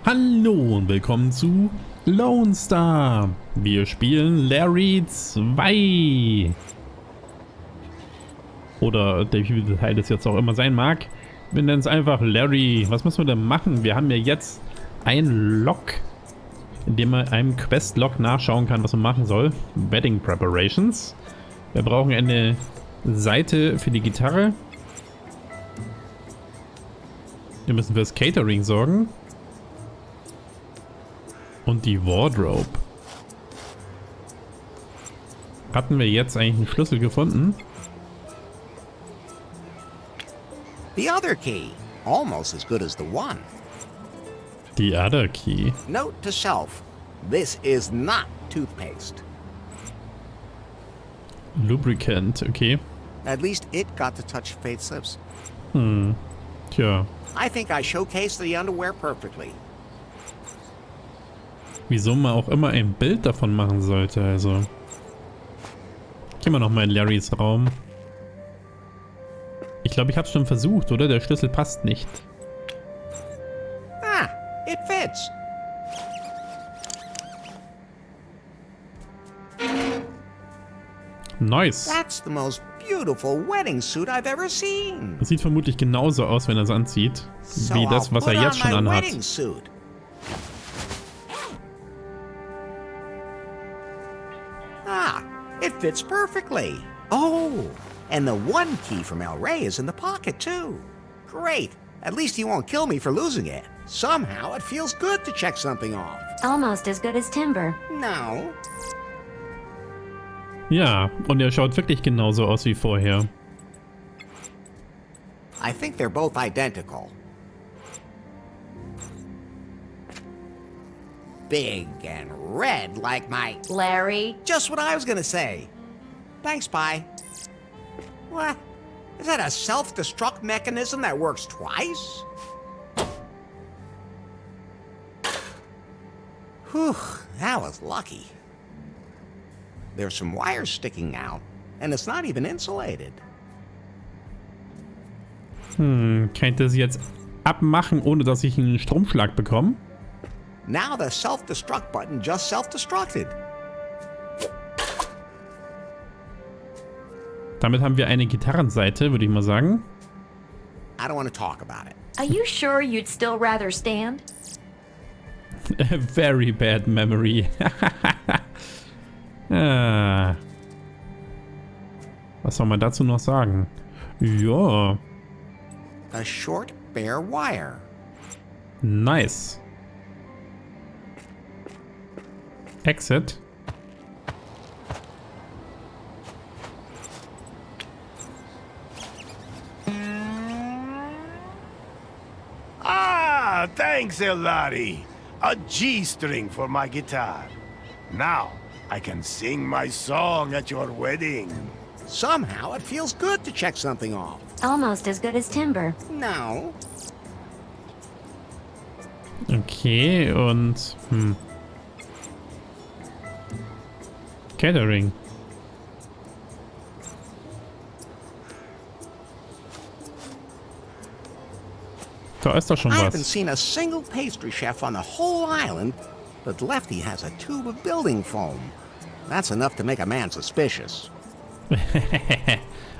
Hallo und willkommen zu Lone Star. Wir spielen Larry 2. Oder wie viel Teil das jetzt auch immer sein mag. Wir nennen es einfach Larry. Was müssen wir denn machen? Wir haben ja jetzt ein Log, in dem man einem Quest-Log nachschauen kann, was man machen soll. Wedding Preparations. Wir brauchen eine Seite für die Gitarre. Wir müssen fürs Catering sorgen. Und die Wardrobe. Hatten wir jetzt eigentlich einen Schlüssel gefunden? The other key, almost as good as the one. Die other key. Note to self, this is not toothpaste. Lubricant, okay. At least it got to touch Faith's lips. Tja. I think I showcased the underwear perfectly. Wieso man auch immer ein Bild davon machen sollte, also. Gehen wir nochmal in Larrys Raum. Ich glaube, ich habe es schon versucht, oder? Der Schlüssel passt nicht. Ah, it fits. Nice. That's the most beautiful wedding suit I've ever seen. Das sieht vermutlich genauso aus, wenn er es anzieht, wie das, was er jetzt schon anhat. Ah, it fits perfectly. Oh, and the one key from El Rey is in the pocket too. Great. At least he won't kill me for losing it. Somehow it feels good to check something off. Almost as good as timber. No. Ja, und er schaut wirklich genauso aus wie vorher. I think they're both identical. Big and red like my... Larry. Just what I was gonna say. Thanks, Pi. What? Is that a self-destruct mechanism that works twice? Whew, that was lucky. There's some wires sticking out, and it's not even insulated. Kann ich das jetzt abmachen, ohne dass ich einen Stromschlag bekomme? Now the self-destruct button just self-destructed. Damit haben wir eine Gitarrenseite, würde ich mal sagen. I don't want to talk about it. Are you sure you'd still rather stand? A very bad memory. Ah. Was soll man dazu noch sagen? Ja. A short, bare wire. Nice. Exit. Ah, thanks, Elari. A G-string for my guitar. Now, I can sing my song at your wedding. Somehow it feels good to check something off. Almost as good as timber. No. Okay, und... Catering. Da ist doch schon I haven't was. seen a single pastry chef on the whole island, but Lefty has a tube of building foam. That's enough to make a man suspicious.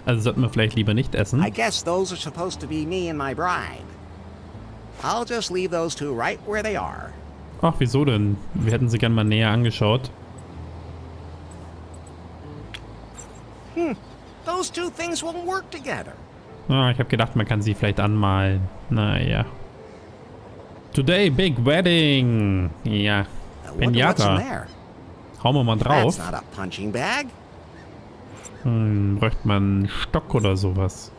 Also sollten wir vielleicht lieber nicht essen. I guess those are supposed to be me and my bride. I'll just leave those two right where they are. Ach, wieso denn? Wir hätten sie gern mal näher angeschaut. Those two things won't work together. Ah, ich habe gedacht, man kann sie vielleicht anmalen. Naja. Today, big wedding. Ja. I wonder what's in Pinata. there. Hauen wir mal drauf. That's not a punching bag. Bräuchte man einen Stock oder sowas.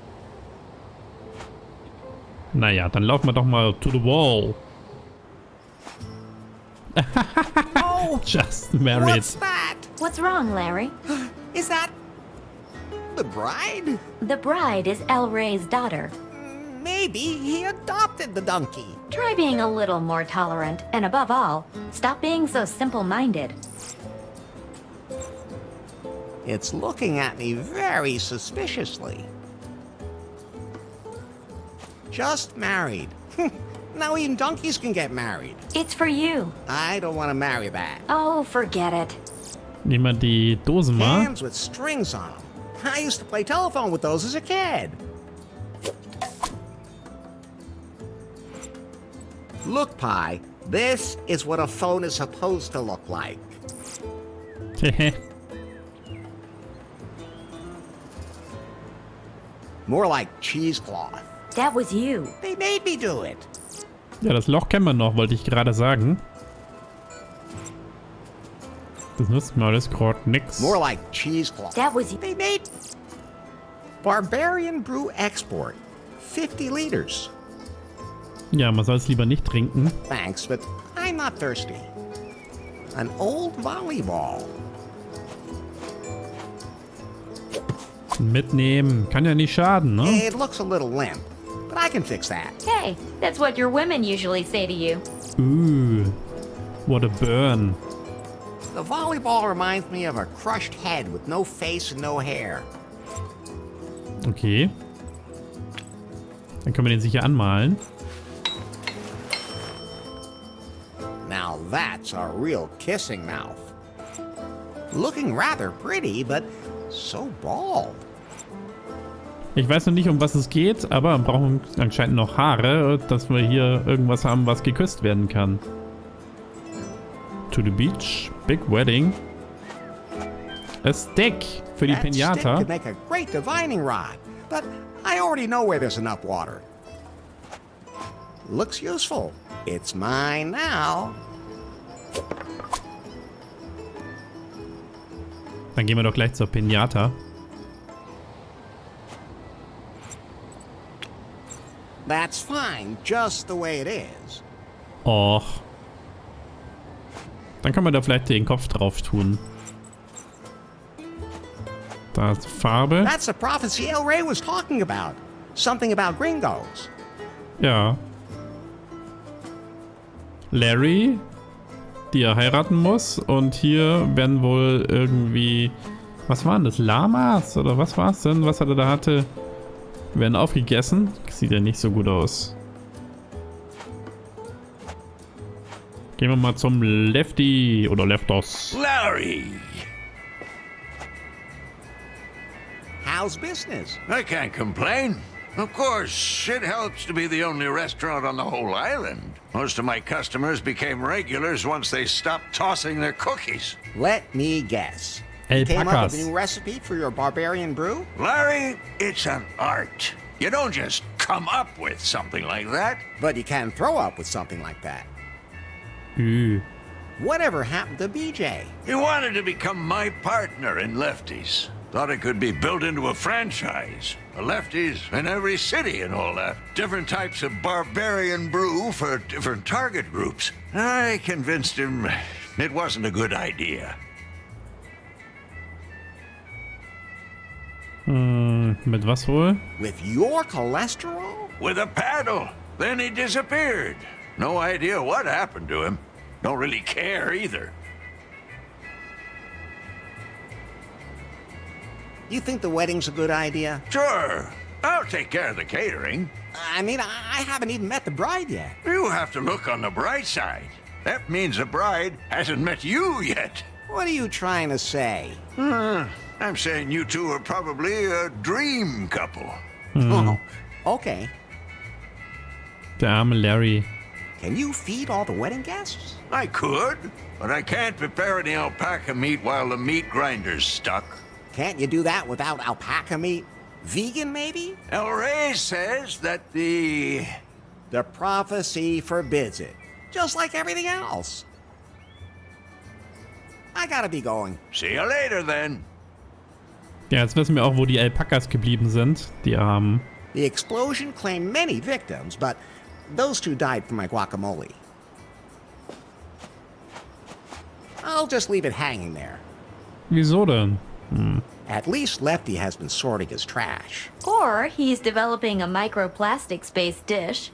Naja, dann laufen wir doch mal to the wall. Oh, Just married. what's that? What's wrong, Larry? Is that the bride? The bride is El Rey's daughter. Maybe he adopted the donkey. Try being a little more tolerant, and above all, stop being so simple-minded. It's looking at me very suspiciously. Just married. Now even donkeys can get married. It's for you. I don't want to marry that. Oh, forget it. Nehmen wir die Dosen mal. Hands with strings on them. I used to play telephone with those as a kid. Look, Pi, this is what a phone is supposed to look like. More like cheesecloth. That was you. They made me do it. Ja, das Loch kennen wir noch, wollte ich gerade sagen. Das nützt mir alles gerade nix. More like cheesecloth. That was you. They made Barbarian Brew Export. 50 liters. Ja, man soll es lieber nicht trinken. Thanks, but I'm not thirsty. An old volleyball. Mitnehmen. Kann ja nicht schaden, ne? It looks a little limp, but I can fix that. Hey, that's what your women usually say to you. Ooh. What a burn. The volleyball reminds me of a crushed head with no face and no hair. Okay. Dann können wir den sicher anmalen. Now that's a real kissing mouth. Looking rather pretty, but so bald. Ich weiß noch nicht, um was es geht, aber wir brauchen anscheinend noch Haare, dass wir hier irgendwas haben, was geküsst werden kann. To the beach. Big wedding. A stick für die That stick Pinata. could make a great divining rod, but I already know where there's enough water. Looks useful. It's mine now. Dann gehen wir doch gleich zur Pinata. That's fine, just the way it is. Och. Dann können wir da vielleicht den Kopf drauf tun. Da ist Farbe. That's the prophecy El Rey was talking about. Something about gringos. Ja. Larry, die er heiraten muss. Und hier werden wohl irgendwie... Was waren das? Lamas? Oder was war es denn? Was er da hatte? Werden aufgegessen. Sieht ja nicht so gut aus. Gehen wir mal zum Lefty oder Leftos. Larry! How's business? I can't complain. Of course, it helps to be the only restaurant on the whole island. Most of my customers became regulars once they stopped tossing their cookies. Let me guess. You came up with Alpacas. a new recipe for your barbarian brew? Larry, it's an art. You don't just come up with something like that. But you can throw up with something like that. Whatever happened to BJ? He wanted to become my partner in Lefties. Thought it could be built into a franchise. A Lefties in every city and all that. Different types of barbarian brew for different target groups. I convinced him it wasn't a good idea. Mit was wohl? With your cholesterol? With a paddle. Then he disappeared. No idea what happened to him. Don't really care either. You think the wedding's a good idea? Sure, I'll take care of the catering. I mean, I haven't even met the bride yet. You have to look on the bright side. That means the bride hasn't met you yet. What are you trying to say? I'm saying you two are probably a dream couple. Oh, okay. Der arme Larry. Can you feed all the wedding guests? I could, but I can't prepare any alpaca meat while the meat grinder's stuck. Can't you do that without alpaca meat? Vegan, maybe? El Rey says that the... The prophecy forbids it. Just like everything else. I gotta be going. See you later, then. Ja, jetzt wissen wir auch, wo die Alpakas geblieben sind. Die Armen. The explosion claimed many victims, but those two died from my guacamole. I'll just leave it hanging there. Wieso denn? At least Lefty has been sorting his trash. Or he's developing a microplastics-based dish.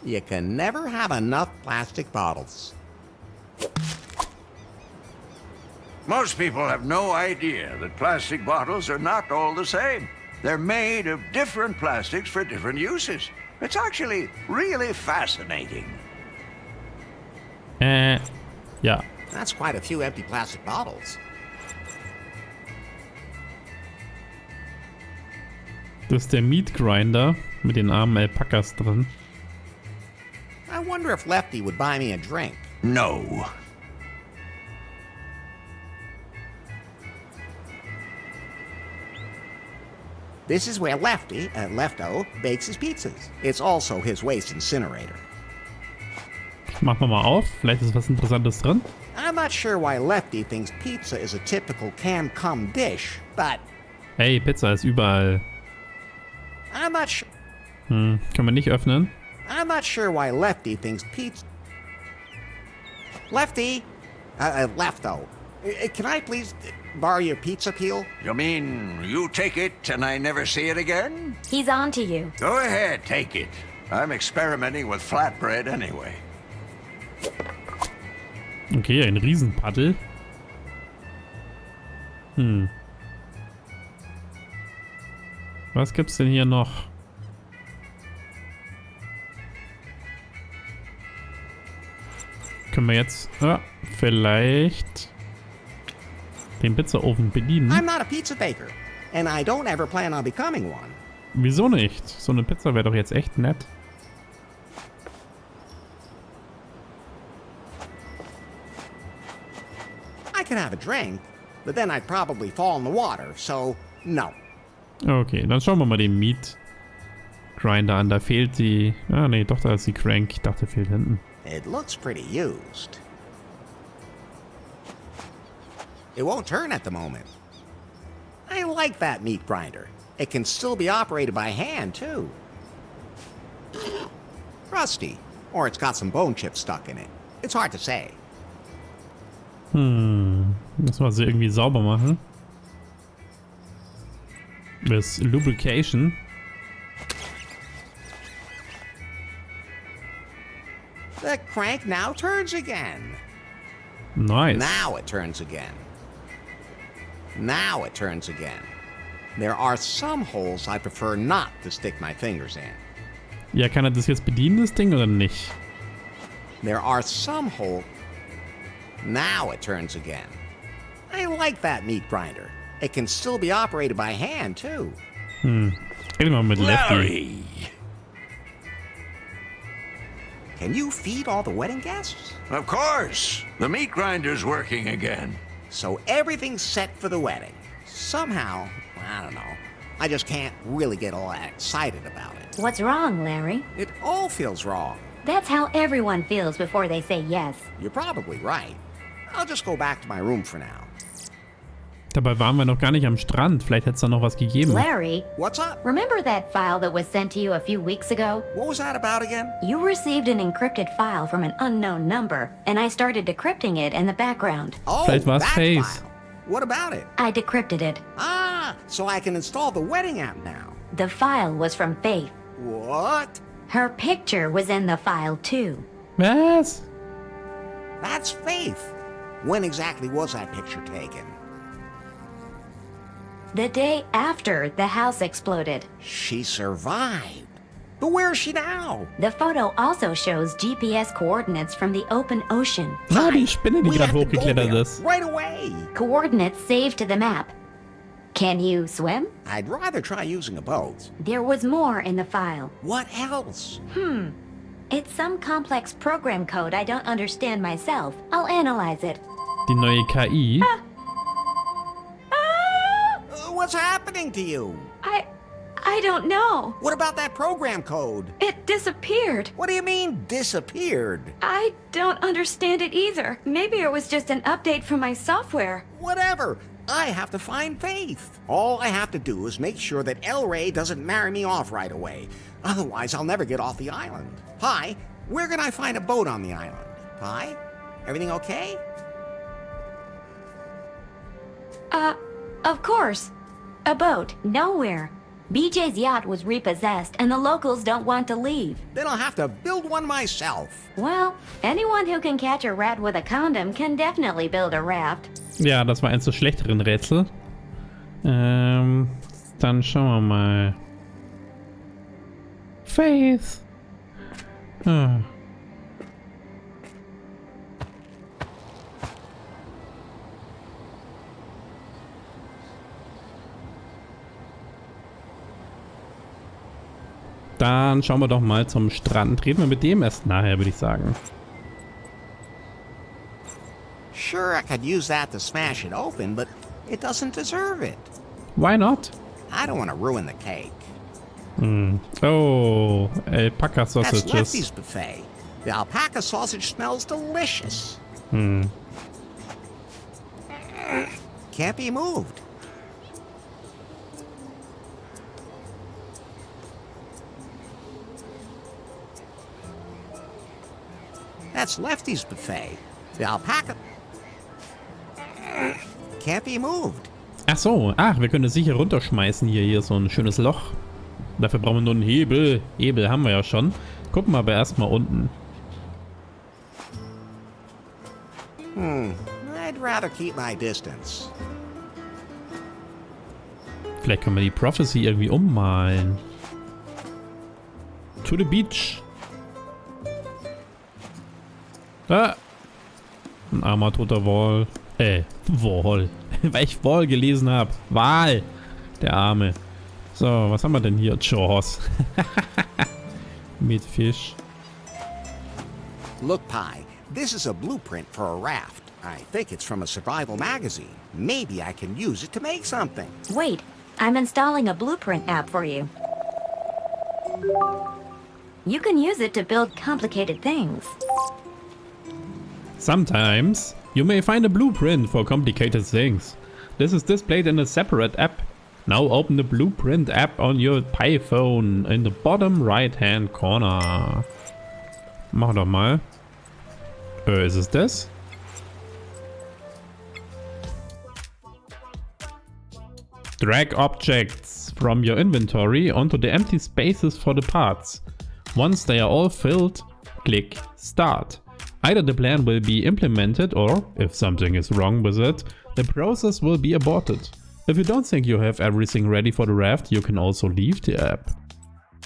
You can never have enough plastic bottles. Most people have no idea that plastic bottles are not all the same. They're made of different plastics for different uses. It's actually really fascinating. Ja. That's quite a few empty plastic bottles. Das ist der Meat Grinder mit den armen Alpakas drin. I wonder if Lefty would buy me a drink. No. This is where Lefty, Lefto, bakes his pizzas. It's also his waste incinerator. Machen wir mal auf. Vielleicht ist was Interessantes drin. I'm not sure why Lefty thinks pizza is a typical Cancum dish, but Hey, Pizza ist überall. I'm not sure. Können wir nicht öffnen? I'm not sure why Lefty thinks pizza. Lefty, Lefto, can I please borrow your pizza peel? You mean you take it and I never see it again? He's on to you. Go ahead, take it. I'm experimenting with flatbread anyway. Okay, ein Riesenpaddel. Was gibt's denn hier noch? Können wir jetzt vielleicht den Pizzaofen bedienen? I'm not a pizza baker, and I don't ever plan on becoming one. Wieso nicht? So eine Pizza wäre doch jetzt echt nett. I could have a drink, but then I'd probably fall in the water, so no. Okay, dann schauen wir mal den Meat Grinder an. Da fehlt die... Ah, nee, doch, da ist die Crank. Ich dachte, fehlt hinten. It looks pretty used. It won't turn at the moment. I like that meat grinder. It can still be operated by hand, too. Rusty. Or it's got some bone chips stuck in it. It's hard to say. Müssen wir sie irgendwie sauber machen. Das Lubrication. The crank now turns again. Nice. Now it turns again. Now it turns again. There are some holes I prefer not to stick my fingers in. Ja, kann er das jetzt bedienen, das Ding, oder nicht? There are some holes. Now it turns again. I like that meat grinder. It can still be operated by hand, too. Reden wir mit Lefty. Larry! Can you feed all the wedding guests? Of course! The meat grinder's working again. So everything's set for the wedding. Somehow, I don't know, I just can't really get all that excited about it. What's wrong, Larry? It all feels wrong. That's how everyone feels before they say yes. You're probably right. I'll just go back to my room for now. Dabei waren wir noch gar nicht am Strand. Vielleicht hätte es da noch was gegeben. Larry, What's up? remember that file that was sent to you a few weeks ago? What was that about again? You received an encrypted file from an unknown number, and I started decrypting it in the background. Oh, Vielleicht war's that Faith. file. What about it? I decrypted it. Ah, so I can install the wedding app now. The file was from Faith. What? Her picture was in the file, too. Was? That's Faith. When exactly was that picture taken? The day after the house exploded. She survived. But where is she now? The photo also shows GPS coordinates from the open ocean. Ah, die Spinne, die We gerade have to go hochgeklettert there ist. right away. Coordinates saved to the map. Can you swim? I'd rather try using a boat. There was more in the file. What else? It's some complex program code I don't understand myself. I'll analyze it. Die neue KI. What's happening to you? I don't know. What about that program code? It disappeared. What do you mean, disappeared? I don't understand it either. Maybe it was just an update from my software. Whatever. I have to find Faith. All I have to do is make sure that El Rey doesn't marry me off right away. Otherwise, I'll never get off the island. Pi, where can I find a boat on the island? Pi, everything okay? Of course. A boat. Nowhere. BJ's yacht was repossessed and the locals don't want to leave. Then I'll have to build one myself. Well, anyone who can catch a rat with a condom can definitely build a raft. Ja, das war eins der schlechteren Rätsel. Dann schauen wir mal. Faith. Ah. Dann schauen wir doch mal zum Strand. Reden wir mit dem erst nachher, würde ich sagen. Sure, I could use that to smash it open, but it doesn't deserve it. Why not? I don't want to ruin the cake. Oh, alpaca That's Lefty's sausages. buffet. The alpaca sausage smells delicious. Can't be moved. That's Lefty's buffet. The alpaca can't be moved. Ach so, wir können es sicher runterschmeißen hier. Hier ist so ein schönes Loch. Dafür brauchen wir nur einen Hebel. Hebel haben wir ja schon. Gucken wir aber erstmal unten. I'd rather keep my distance. Vielleicht können wir die Prophecy irgendwie ummalen. To the beach. Ah. Ein armer toter Wal. Wal. Weil ich Wal gelesen habe. Wal. Der Arme. So, was haben wir denn hier? Jaws. Mit Fisch. Look, Pi, this is a blueprint for a raft. I think it's from a survival magazine. Maybe I can use it to make something. Wait, I'm installing a blueprint app for you. You can use it to build complicated things. Sometimes you may find a blueprint for complicated things. This is displayed in a separate app. Now open the blueprint app on your Pi phone in the bottom right hand corner. Mach doch mal. Ist es das? Drag objects from your inventory onto the empty spaces for the parts. Once they are all filled, click Start. Either the plan will be implemented or, if something is wrong with it, the process will be aborted. If you don't think you have everything ready for the raft, you can also leave the app.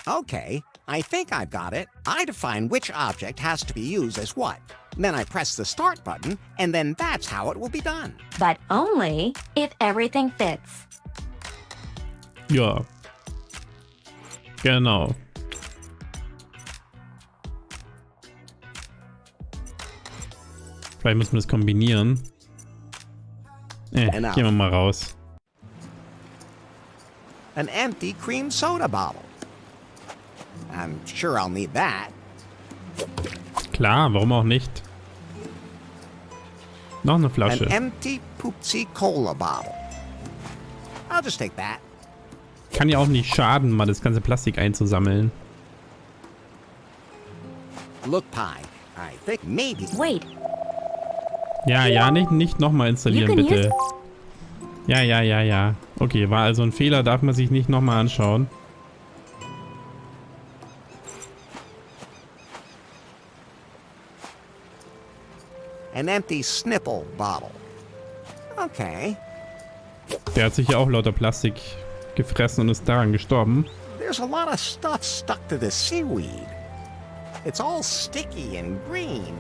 Okay, I think I've got it. I define which object has to be used as what. Then I press the Start button, and then that's how it will be done. But only if everything fits. Ja. Genau. Vielleicht müssen wir das kombinieren. Gehen wir mal raus. An empty cream soda bottle. I'm sure I'll need that. Klar, warum auch nicht? Noch eine Flasche. An empty poopsie cola bottle. I'll just take that. Kann ja auch nicht schaden, mal das ganze Plastik einzusammeln. Look, Pi, I think maybe... Wait, Ja, nicht nochmal installieren, You can bitte. Ja. Okay, war also ein Fehler, darf man sich nicht nochmal anschauen. An empty snipple bottle. Okay. Der hat sich ja auch lauter Plastik gefressen und ist daran gestorben. There's a lot of stuff stuck to the seaweed. It's all sticky and green.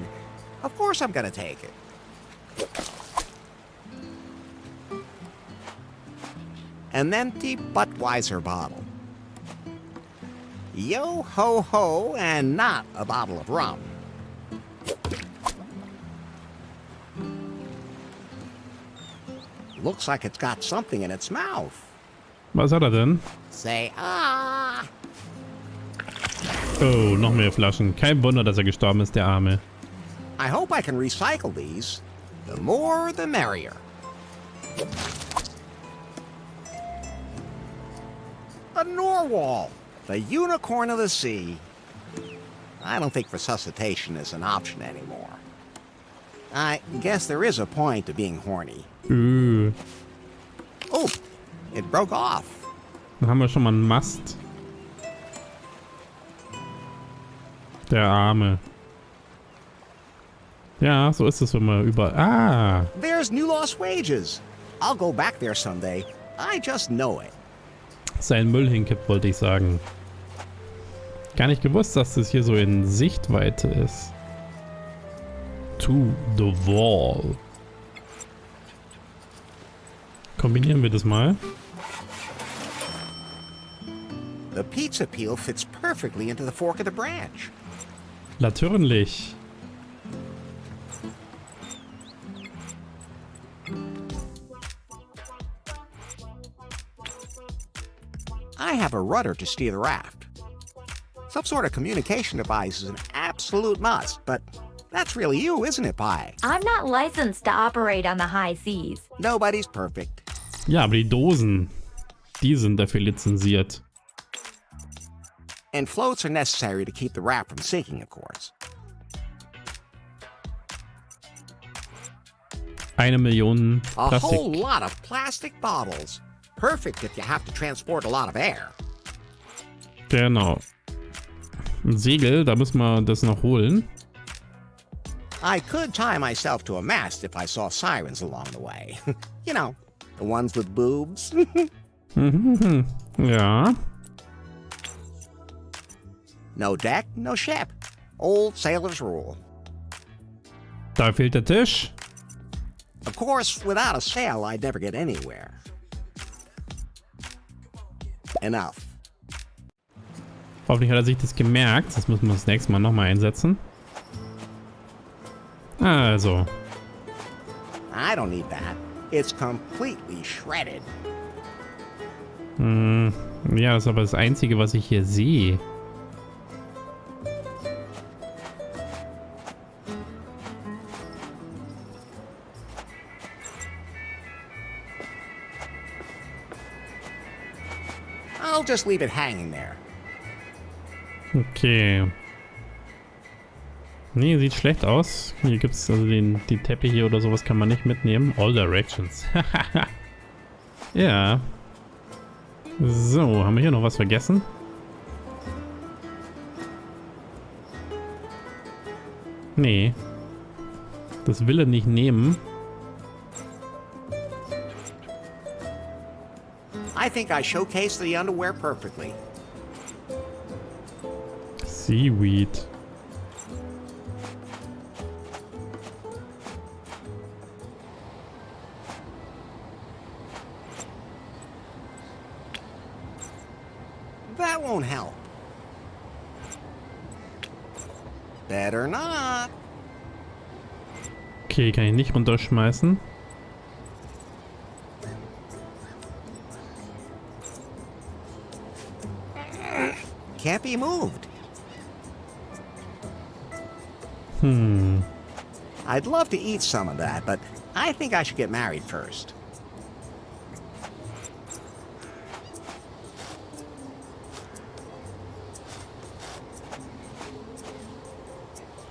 Of course I'm gonna take it. An empty Budweiser bottle. Yo ho ho, and not a bottle of rum. Looks like it's got something in its mouth. Was hat er denn? Say ah. Oh, noch mehr Flaschen. Kein Wunder, dass er gestorben ist, der Arme. I hope I can recycle these. The more, the merrier. A narwhal, the unicorn of the sea. I don't think resuscitation is an option anymore. I guess there is a point to being horny. Oh, it broke off. Dann haben wir schon mal einen Mast. Der Arme. Ja, so ist es, wenn man über... Ah! There's new lost wages. I'll go back there someday. I just know it. Sein Müll hinkippt, wollte ich sagen. Gar nicht gewusst, dass das hier so in Sichtweite ist. To the wall. Kombinieren wir das mal. The pizza peel fits perfectly into the fork of the branch. Natürlich. I have a rudder to steer the raft. Some sort of communication device is an absolute must, but that's really you, isn't it, Pi? I'm not licensed to operate on the high seas. Nobody's perfect. Ja, aber die Dosen, die sind dafür lizenziert. And floats are necessary to keep the raft from sinking, of course. 1 Million A whole Plastik. lot of plastic bottles. Perfect if you have to transport a lot of air. Genau. Ein Segel, da müssen wir das noch holen. I could tie myself to a mast if I saw sirens along the way. You know, the ones with boobs. Ja. No deck, no ship. Old sailor's rule. Da fehlt der Tisch. Of course, without a sail, I'd never get anywhere. Enough. Hoffentlich hat er sich das gemerkt. Das müssen wir das nächste Mal nochmal einsetzen. Also. I don't need that. It's completely shredded. Ja, das ist aber das Einzige, was ich hier sehe. I'll just leave it hanging there. Okay. Nee, sieht schlecht aus. Hier gibt es also die Teppiche oder sowas kann man nicht mitnehmen. All directions. Ja. So, haben wir hier noch was vergessen? Nee. Das will er nicht nehmen. I think I showcased the underwear perfectly. Seaweed. That won't help. Better not. Okay, kann ich nicht runterschmeißen. Can't be moved. I'd love to eat some of that, but I think I should get married first.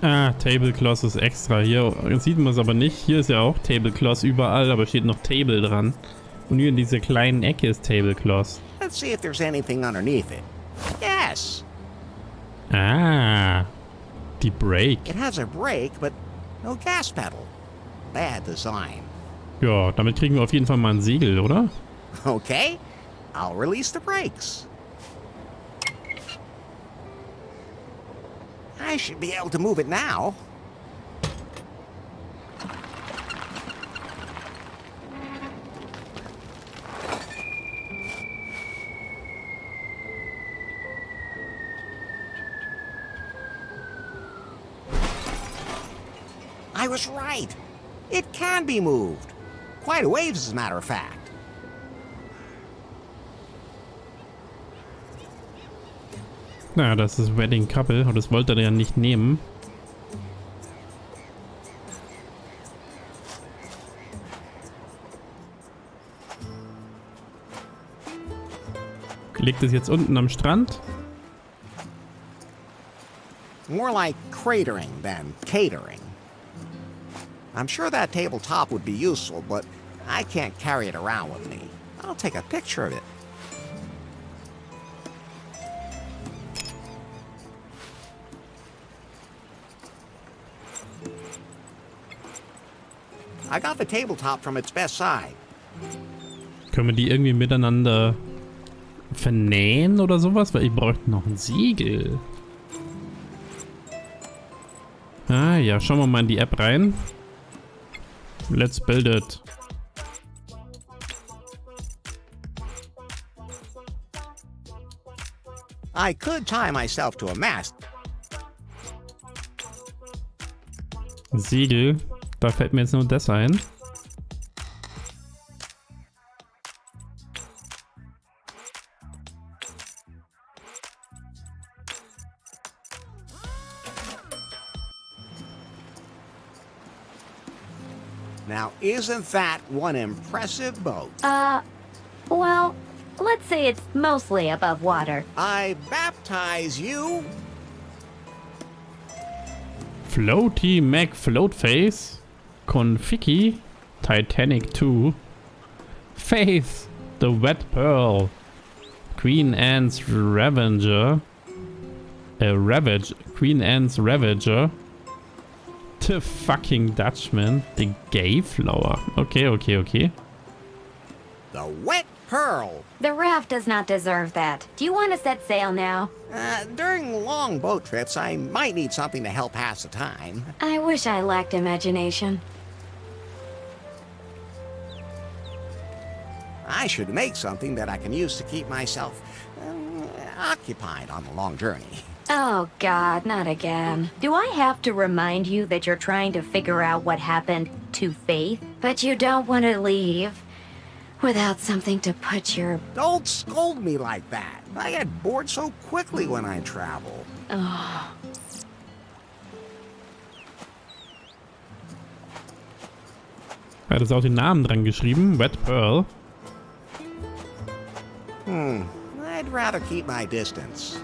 Ah, Tablecloth ist extra. Hier sieht man es aber nicht. Hier ist ja auch Tablecloth überall, aber steht noch Table dran. Und hier in dieser kleinen Ecke ist Tablecloth. Let's see if there's anything underneath it. Yes! Ah, die Brake. It has a brake, but no gas pedal. Bad design. Ja, damit kriegen wir auf jeden Fall mal ein Segel, oder? Okay, I'll release the brakes. I should be able to move it now. I was right. It can be moved. Quite a ways, as a matter of fact. Na, das ist Wedding Couple und das wollte er ja nicht nehmen. Liegt es jetzt unten am Strand? More like cratering than catering. I'm sure that tabletop would be useful, but I can't carry it around with me. I'll take a picture of it. I got the tabletop from its best side. Können wir die irgendwie miteinander vernähen oder sowas? Weil ich bräuchte noch ein Siegel. Ah ja, schauen wir mal in die App rein. Let's build it. I could tie myself to a mast. Segel. Da fällt mir jetzt nur das ein. Now, isn't that one impressive boat? Well, let's say it's mostly above water. I baptize you. Floaty Mac Floatface. Confiki. Titanic 2. Faith. The Wet Pearl. Queen Anne's Ravager. Queen Anne's Ravager. The fucking Dutchman. The Gay Flower. Okay, okay, okay. The Wet Pearl. The raft does not deserve that. Do you want to set sail now? During long boat trips, I might need something to help pass the time. I wish I lacked imagination. I should make something that I can use to keep myself occupied on the long journey. Oh God, not again. Do I have to remind you that you're trying to figure out what happened to Faith? But you don't want to leave without something to put your... Don't scold me like that. I get bored so quickly when I travel. Oh. Er hat jetzt auch den Namen dran geschrieben. Wet Pearl. I'd rather keep my distance.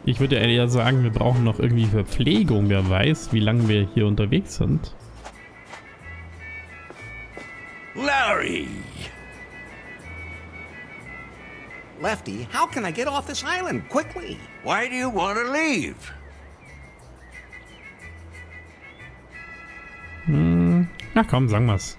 Ich würde eher sagen, wir brauchen noch irgendwie Verpflegung. Wer weiß, wie lange wir hier unterwegs sind. Larry! Lefty, how can I get off this island quickly? Why do you want to leave? Na komm, sagen wir's.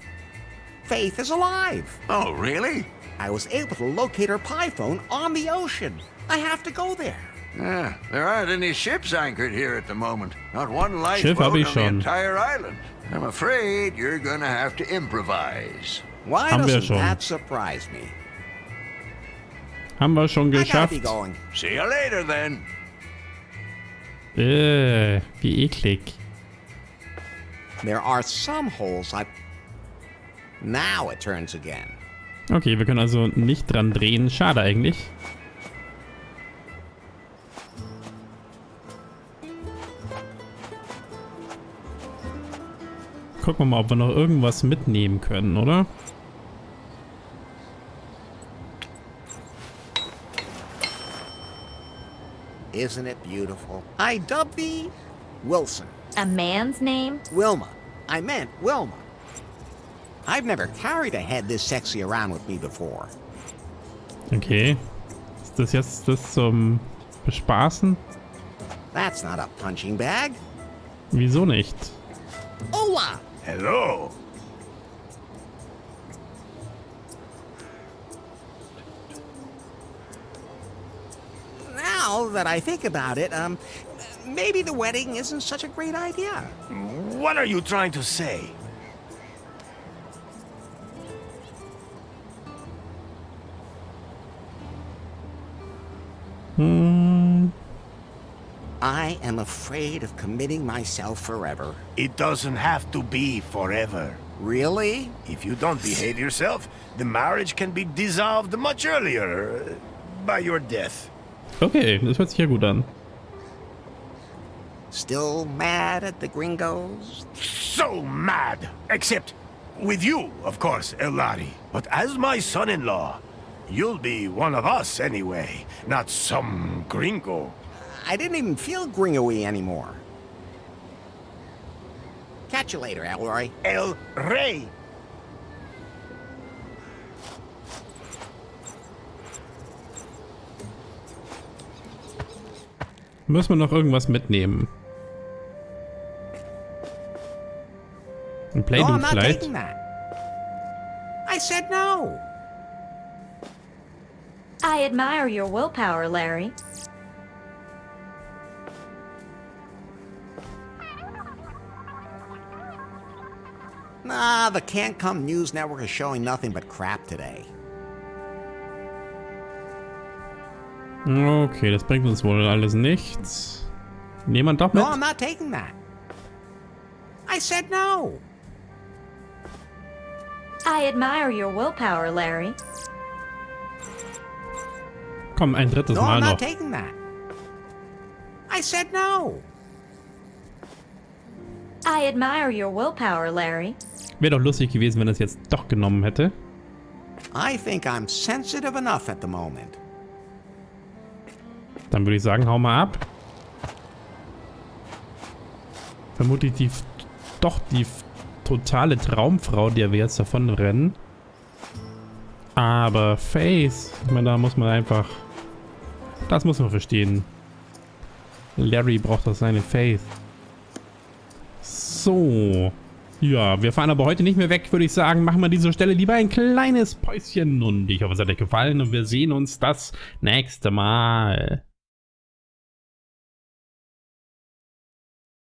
Faith is alive. Oh, really? I was able to locate her pie phone on the ocean. I have to go there. Yeah, there aren't any ships anchored here at the moment. Not one Schiff lifeboat hab on ich the schon. entire island. I'm afraid you're gonna have to improvise. Why Haben wir doesn't schon. that surprise me? Haben wir schon I gotta geschafft. be going. See you later, then. Wie eklig. There are some holes I... Now it turns again. Okay, wir können also nicht dran drehen. Schade eigentlich. Gucken wir mal, ob wir noch irgendwas mitnehmen können, oder? Isn't it beautiful? I dub thee Wilson. A man's name? Wilma. I meant Wilma. I've never carried a head this sexy around with me before. Okay. Ist das jetzt das zum Bespaßen? That's not a punching bag. Wieso nicht? Hola! Hello. Now that I think about it, maybe the wedding isn't such a great idea. What are you trying to say? I am afraid of committing myself forever. It doesn't have to be forever. Really? If you don't behave yourself, the marriage can be dissolved much earlier by your death. Okay, das hört sich ja gut an. Still mad at the gringos? So mad! Except with you, of course, Elari. But as my son-in-law, you'll be one of us anyway, not some gringo. I didn't even feel gringo-y anymore. Catch you later, Elroy. El Rey! Müssen wir noch irgendwas mitnehmen? Ein No, Playdoh I'm not vielleicht? taking that. I said no. I admire your willpower, Larry. Nah, the Cancum News Network is showing nothing but crap today. Okay, das bringt uns wohl alles nichts. Niemand doch mit? No, I'm not taking that. I said no. I admire your willpower, Larry. Komm, ein drittes No, Mal I'm noch. not taking that. I said no. I admire your willpower, Larry. Wäre doch lustig gewesen, wenn er es jetzt doch genommen hätte. I think I'm sensitive enough at the moment. Dann würde ich sagen, hau mal ab. Vermutlich doch die totale Traumfrau, der wir jetzt davon rennen. Aber Faith, ich meine, da muss man einfach... Das muss man verstehen. Larry braucht doch seine Faith. So. Ja, wir fahren aber heute nicht mehr weg, würde ich sagen. Machen wir an dieser Stelle lieber ein kleines Päuschen. Und ich hoffe, es hat euch gefallen. Und wir sehen uns das nächste Mal.